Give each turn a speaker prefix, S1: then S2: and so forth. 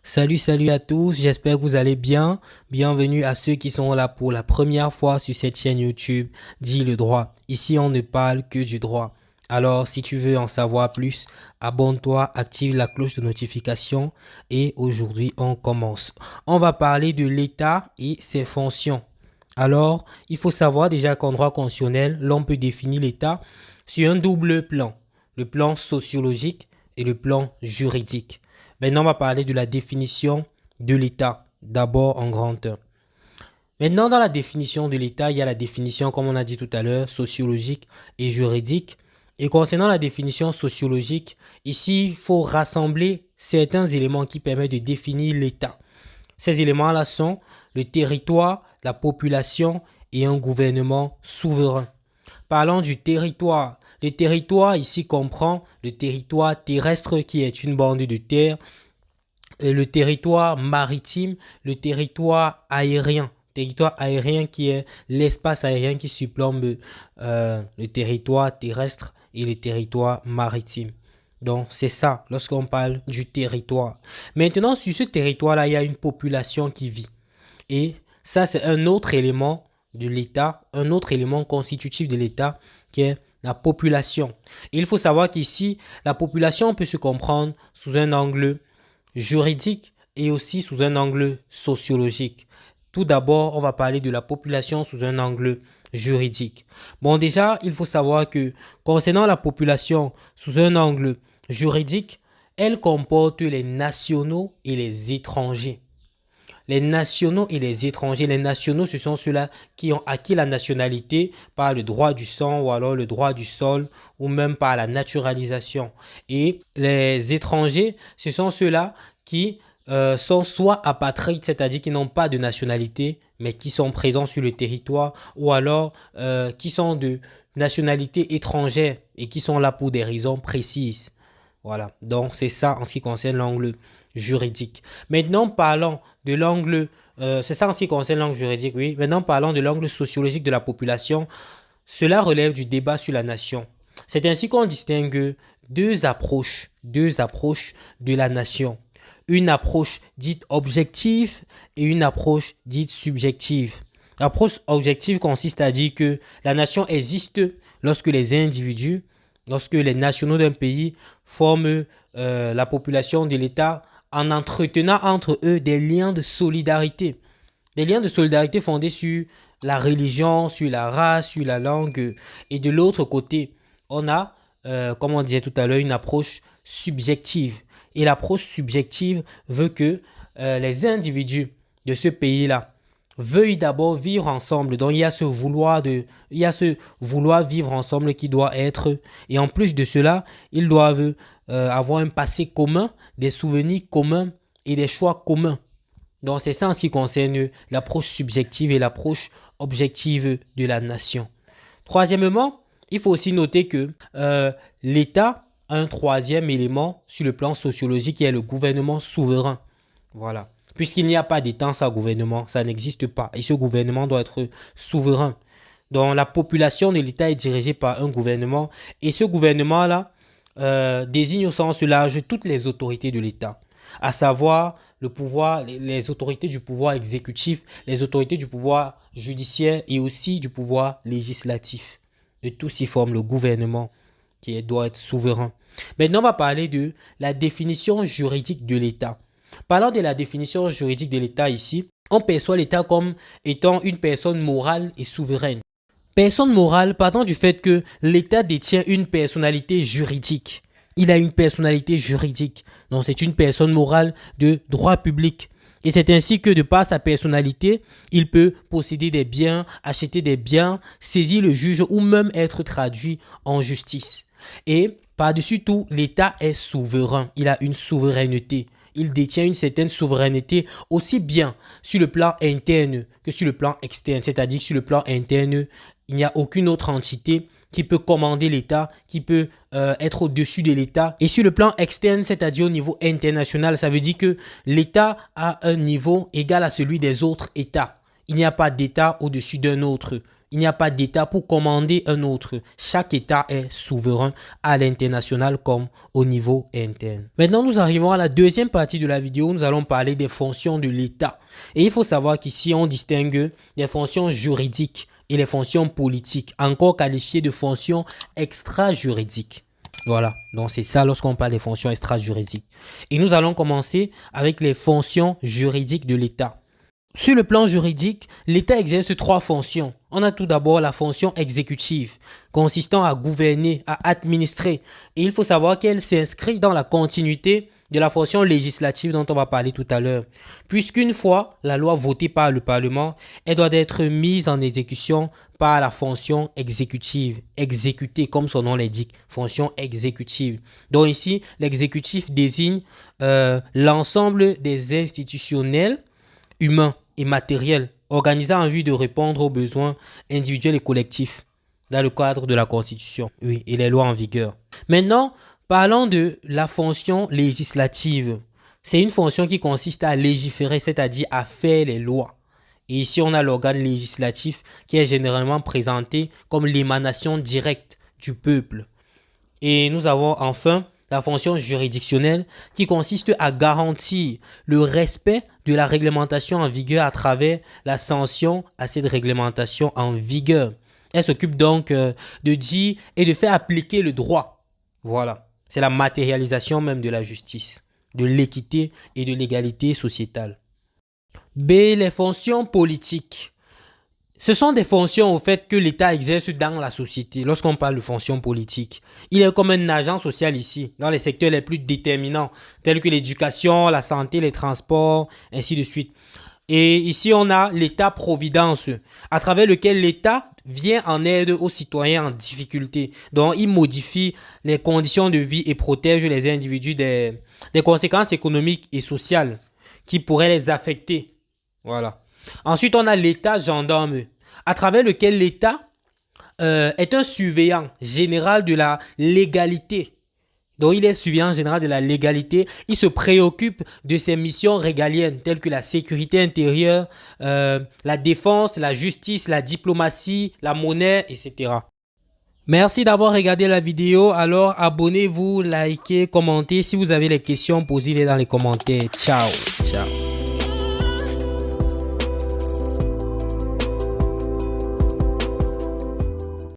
S1: Salut à tous, j'espère que vous allez bien. Bienvenue à ceux qui sont là pour la première fois sur cette chaîne YouTube, Dis le droit. Ici, on ne parle que du droit. Alors, si tu veux en savoir plus, abonne-toi, active la cloche de notification et aujourd'hui, on commence. On va parler de l'État et ses fonctions. Alors, il faut savoir déjà qu'en droit constitutionnel, l'on peut définir l'État sur un double plan, le plan sociologique et le plan juridique. Maintenant, on va parler de la définition de l'État, d'abord en grand 1. Maintenant, dans la définition de l'État, il y a la définition, comme on a dit tout à l'heure, sociologique et juridique. Et concernant la définition sociologique, ici, il faut rassembler certains éléments qui permettent de définir l'État. Ces éléments-là sont le territoire, la population et un gouvernement souverain. Parlons du territoire. Le territoire ici comprend le territoire terrestre qui est une bande de terre, le territoire maritime, le territoire aérien. Territoire aérien qui est l'espace aérien qui surplombe le territoire terrestre et le territoire maritime. Donc, c'est ça lorsqu'on parle du territoire. Maintenant, sur ce territoire-là, il y a une population qui vit. Et ça, c'est un autre élément de l'État, un autre élément constitutif de l'État qui est la population. Et il faut savoir qu'ici, la population peut se comprendre sous un angle juridique et aussi sous un angle sociologique. Tout d'abord, on va parler de la population sous un angle juridique. Bon, déjà, il faut savoir que concernant la population sous un angle juridique, elle comporte les nationaux et les étrangers. Les nationaux et les étrangers. Les nationaux, ce sont ceux-là qui ont acquis la nationalité par le droit du sang ou alors le droit du sol ou même par la naturalisation. Et les étrangers, ce sont ceux-là qui sont soit apatrides, c'est-à-dire qui n'ont pas de nationalité, mais qui sont présents sur le territoire, ou alors qui sont de nationalité étrangère et qui sont là pour des raisons précises. Voilà, donc c'est ça en ce qui concerne l'angle juridique. Maintenant, parlons de l'angle, c'est ça en ce qui concerne l'angle juridique, oui. Maintenant, parlons de l'angle sociologique de la population. Cela relève du débat sur la nation. C'est ainsi qu'on distingue deux approches de la nation. Une approche dite objective et une approche dite subjective. L'approche objective consiste à dire que la nation existe lorsque les individus, lorsque les nationaux d'un pays forment la population de l'État en entretenant entre eux des liens de solidarité. Des liens de solidarité fondés sur la religion, sur la race, sur la langue. Et de l'autre côté, on a, comme on disait tout à l'heure, une approche subjective. Et l'approche subjective veut que les individus de ce pays-là veuillent d'abord vivre ensemble. Donc, il y a ce vouloir vivre ensemble qui doit être. Et en plus de cela, ils doivent avoir un passé commun, des souvenirs communs et des choix communs. Donc, c'est ça en ce qui concerne l'approche subjective et l'approche objective de la nation. Troisièmement, il faut aussi noter que l'État a un troisième élément sur le plan sociologique qui est le gouvernement souverain. Voilà. Puisqu'il n'y a pas d'État sans gouvernement, ça n'existe pas. Et ce gouvernement doit être souverain. Donc, la population de l'État est dirigée par un gouvernement. Et ce gouvernement-là désigne au sens large toutes les autorités de l'État, à savoir le pouvoir, les autorités du pouvoir exécutif, les autorités du pouvoir judiciaire et aussi du pouvoir législatif. Et tous y forment le gouvernement qui doit être souverain. Maintenant, on va parler de la définition juridique de l'État. Parlant de la définition juridique de l'État ici, on perçoit l'État comme étant une personne morale et souveraine. Personne morale, partant du fait que l'État détient une personnalité juridique. Il a une personnalité juridique. Donc c'est une personne morale de droit public. Et c'est ainsi que de par sa personnalité, il peut posséder des biens, acheter des biens, saisir le juge ou même être traduit en justice. Et par-dessus tout, l'État est souverain. Il a une souveraineté. Il détient une certaine souveraineté aussi bien sur le plan interne que sur le plan externe. C'est-à-dire sur le plan interne, il n'y a aucune autre entité qui peut commander l'État, qui peut être au-dessus de l'État. Et sur le plan externe, c'est-à-dire au niveau international, ça veut dire que l'État a un niveau égal à celui des autres États. Il n'y a pas d'État au-dessus d'un autre. Il n'y a pas d'État pour commander un autre. Chaque État est souverain à l'international comme au niveau interne. Maintenant, nous arrivons à la deuxième partie de la vidéo. Nous allons parler des fonctions de l'État. Et il faut savoir qu'ici, on distingue les fonctions juridiques et les fonctions politiques, encore qualifiées de fonctions extra-juridiques. Voilà, donc c'est ça lorsqu'on parle des fonctions extra-juridiques. Et nous allons commencer avec les fonctions juridiques de l'État. Sur le plan juridique, l'État exerce trois fonctions. On a tout d'abord la fonction exécutive, consistant à gouverner, à administrer. Et il faut savoir qu'elle s'inscrit dans la continuité de la fonction législative dont on va parler tout à l'heure. Puisqu'une fois la loi votée par le Parlement, elle doit être mise en exécution par la fonction exécutive. Exécuter, comme son nom l'indique, fonction exécutive. Donc ici, l'exécutif désigne l'ensemble des institutionnels humains et matériels organisés en vue de répondre aux besoins individuels et collectifs dans le cadre de la Constitution, oui, et les lois en vigueur. Maintenant, parlons de la fonction législative. C'est une fonction qui consiste à légiférer, c'est-à-dire à faire les lois. Et ici, on a l'organe législatif qui est généralement présenté comme l'émanation directe du peuple. Et nous avons enfin la fonction juridictionnelle qui consiste à garantir le respect de la réglementation en vigueur à travers la sanction à cette réglementation en vigueur. Elle s'occupe donc de dire et de faire appliquer le droit. Voilà, c'est la matérialisation même de la justice, de l'équité et de l'égalité sociétale. B. Les fonctions politiques. Ce sont des fonctions au fait que l'État exerce dans la société. Lorsqu'on parle de fonctions politiques, il est comme un agent social ici, dans les secteurs les plus déterminants, tels que l'éducation, la santé, les transports, ainsi de suite. Et ici, on a l'État-providence, à travers lequel l'État vient en aide aux citoyens en difficulté. Donc, il modifie les conditions de vie et protège les individus des conséquences économiques et sociales qui pourraient les affecter. Voilà. Ensuite, on a l'État gendarme, à travers lequel l'État est un surveillant général de la légalité. Donc, il est surveillant général de la légalité. Il se préoccupe de ses missions régaliennes, telles que la sécurité intérieure, la défense, la justice, la diplomatie, la monnaie, etc. Merci d'avoir regardé la vidéo. Alors, abonnez-vous, likez, commentez. Si vous avez des questions, posez-les dans les commentaires. Ciao, ciao.